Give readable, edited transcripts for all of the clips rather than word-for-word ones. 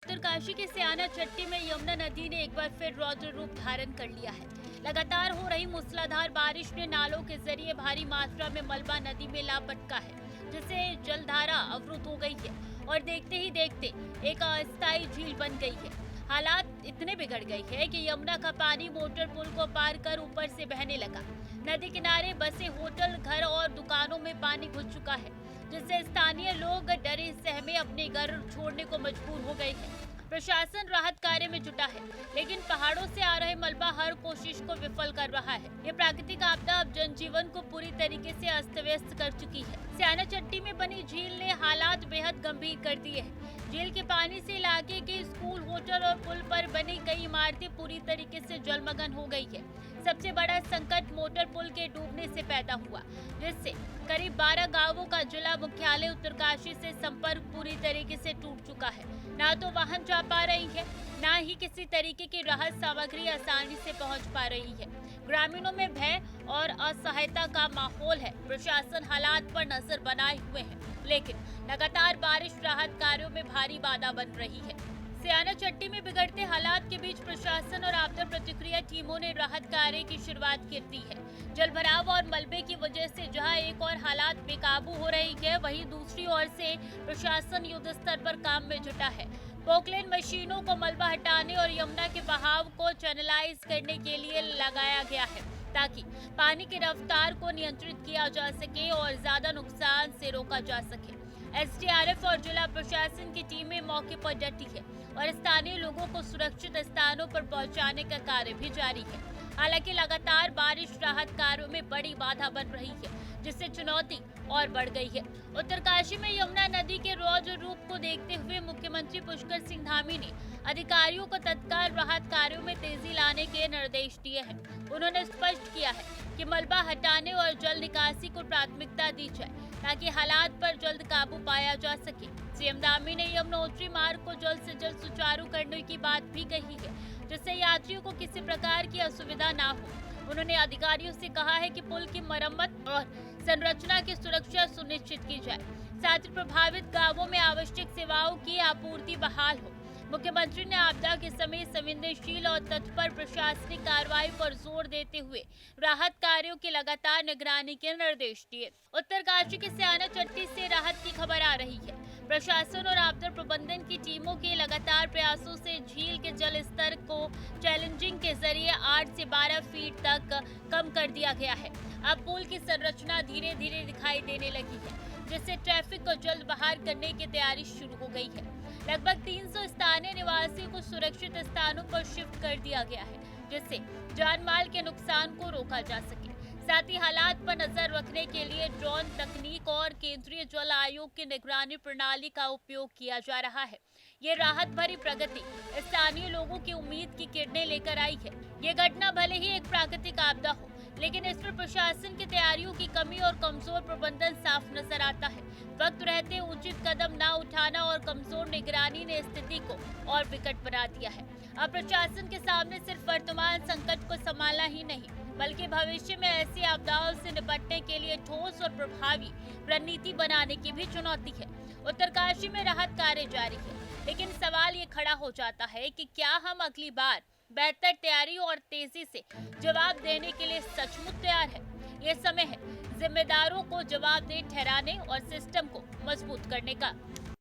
उत्तरकाशी के सयाना चट्टी में यमुना नदी ने एक बार फिर रौद्र रूप धारण कर लिया है। लगातार हो रही मूसलाधार बारिश ने नालों के जरिए भारी मात्रा में मलबा नदी में लापटका है, जिससे जलधारा अवरुद्ध हो गई है और देखते ही देखते एक अस्थायी झील बन गई है। हालात इतने बिगड़ गए हैं कि यमुना का पानी मोटर पुल को पार कर ऊपर से बहने लगा। नदी किनारे बसे होटल, घर और दुकानों में पानी घुस चुका है, जिससे स्थानीय लोग डरे सहमे अपने घर छोड़ने को मजबूर हो गए हैं। प्रशासन राहत कार्य में जुटा है, लेकिन पहाड़ों से आ रहे मलबा हर कोशिश को विफल कर रहा है। ये प्राकृतिक आपदा अब जनजीवन को पूरी तरीके से अस्त व्यस्त कर चुकी है। सयाना चट्टी में बनी झील ने हालात बेहद गंभीर कर दिए हैं। झील के पानी से इलाके के स्कूल, होटल और पुल पर बनी कई इमारतें पूरी तरीके से जलमग्न हो गई है। सबसे बड़ा संकट मोटर पुल के डूबने से पैदा हुआ, जिससे करीब 12 गांवों का जिला मुख्यालय उत्तरकाशी से संपर्क पूरी तरीके से टूट चुका है। ना तो वाहन जा पा रही है, ना ही किसी तरीके की राहत सामग्री आसानी से पहुंच पा रही है। ग्रामीणों में भय और असहायता का माहौल है। प्रशासन हालात पर नजर बनाए हुए है, लेकिन लगातार बारिश राहत कार्यों में भारी बाधा बन रही है। सयाना चट्टी में बिगड़ते हालात के बीच प्रशासन और आपदा प्रतिक्रिया टीमों ने राहत कार्य की शुरुआत कर दी है। जलभराव और मलबे की वजह से जहां एक और हालात बेकाबू हो रही है, वहीं दूसरी ओर से प्रशासन युद्ध स्तर पर काम में जुटा है। पोकलेन मशीनों को मलबा हटाने और यमुना के बहाव को चैनलाइज करने के लिए लगाया गया है, ताकि पानी की रफ्तार को नियंत्रित किया जा सके और ज्यादा नुकसान से रोका जा सके। एसडीआरएफ और जिला प्रशासन की टीमें मौके पर डटी है और स्थानीय लोगों को सुरक्षित स्थानों पर पहुंचाने का कार्य भी जारी है। हालांकि लगातार बारिश राहत कार्यों में बड़ी बाधा बन रही है, जिससे चुनौती और बढ़ गई है। उत्तरकाशी में यमुना नदी के रौद्र रूप को देखते हुए मुख्यमंत्री पुष्कर सिंह धामी ने अधिकारियों को तत्काल राहत कार्यों में तेजी लाने के निर्देश दिए हैं। उन्होंने स्पष्ट किया है कि मलबा हटाने और जल निकासी को प्राथमिकता दी जाए, ताकि हालात पर जल्द काबू पाया जा सके। सीएम धामी ने यमुनोत्री मार्ग को जल्द से जल्द सुचारू करने की बात भी कही है, जिससे यात्रियों को किसी प्रकार की असुविधा ना हो। उन्होंने अधिकारियों से कहा है कि पुल की मरम्मत और संरचना की सुरक्षा सुनिश्चित की जाए, साथ ही प्रभावित गांवों में आवश्यक सेवाओं की आपूर्ति बहाल हो। मुख्यमंत्री ने आपदा के समय संवेदनशील और तत्पर प्रशासनिक कार्रवाई पर जोर देते हुए राहत कार्यों की लगातार निगरानी के निर्देश दिए। उत्तरकाशी के सयाना चट्टी से राहत की खबर आ रही है। प्रशासन और आपदा प्रबंधन की टीमों के लगातार प्रयासों से झील के जल स्तर को चैलेंजिंग के जरिए 8 से 12 फीट तक कम कर दिया गया है। अब पुल की संरचना धीरे धीरे दिखाई देने लगी है, जिससे ट्रैफिक को जल्द बाहर करने की तैयारी शुरू हो गई है। लगभग 300 स्थानीय निवासियों को सुरक्षित स्थानों पर शिफ्ट कर दिया गया है, जिससे जान माल के नुकसान को रोका जा सके। साथ ही हालात पर नजर रखने के लिए ड्रोन तकनीक और केंद्रीय जल आयोग की निगरानी प्रणाली का उपयोग किया जा रहा है। ये राहत भरी प्रगति स्थानीय लोगों की उम्मीद की किरणें लेकर आई है। ये घटना भले ही एक प्राकृतिक आपदा हो, लेकिन इसमें प्रशासन की तैयारियों की कमी और कमजोर प्रबंधन साफ नजर आता है। वक्त रहते उचित कदम न उठाना और कमजोर निगरानी ने स्थिति को और विकट बना दिया है। अब प्रशासन के सामने सिर्फ वर्तमान संकट को संभालना ही नहीं, बल्कि भविष्य में ऐसी आपदाओं से निपटने के लिए ठोस और प्रभावी रणनीति बनाने की भी चुनौती है। उत्तरकाशी में राहत कार्य जारी है, लेकिन सवाल ये खड़ा हो जाता है कि क्या हम अगली बार बेहतर तैयारी और तेजी से जवाब देने के लिए सचमुच तैयार है। ये समय है जिम्मेदारों को जवाबदेह ठहराने और सिस्टम को मजबूत करने का।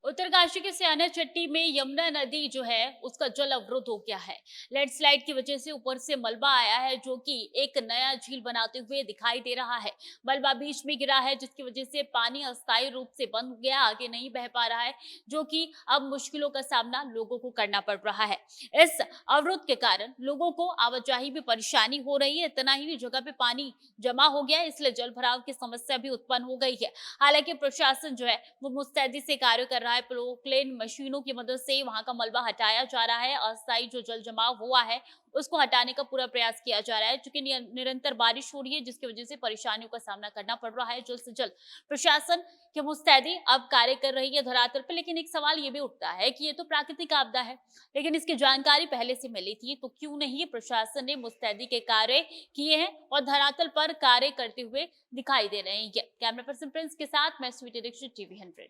उत्तरकाशी के सयाना चट्टी में यमुना नदी जो है उसका जल अवरुद्ध हो गया है। लैंडस्लाइड की वजह से ऊपर से मलबा आया है, जो कि एक नया झील बनाते हुए दिखाई दे रहा है। मलबा बीच में गिरा है, जिसकी वजह से पानी अस्थायी रूप से बंद हो गया, आगे नहीं बह पा रहा है, जो कि अब मुश्किलों का सामना लोगों को करना पड़ रहा है। इस अवरुद्ध के कारण लोगों को आवाजाही में परेशानी हो रही है। इतना ही जगह पे पानी जमा हो गया है, इसलिए जल भराव की समस्या भी उत्पन्न हो गई है। हालांकि प्रशासन जो है वो मुस्तैदी से कार्य कर रहा है। प्रोक्लेन मशीनों की मदद से वहां का मलबा हटाया जा रहा है। अस्थायी जो जल जमाव हुआ है उसको हटाने का पूरा प्रयास किया जा रहा है, क्योंकि निरंतर बारिश हो रही है, जिसकी वजह से परेशानियों का सामना करना पड़ रहा है। जल्द से जल्द प्रशासन की मुस्तैदी अब कार्य कर रही है धरातल पर। लेकिन एक सवाल ये भी उठता है कि ये तो प्राकृतिक आपदा है, लेकिन इसकी जानकारी पहले से मिली थी, तो क्यों नहीं प्रशासन ने मुस्तैदी के कार्य किए हैं और धरातल पर कार्य करते हुए दिखाई दे रहे हैं। कैमरा पर्सन प्रिंस के साथ मैं स्वीटी दीक्षित, टीवी 100।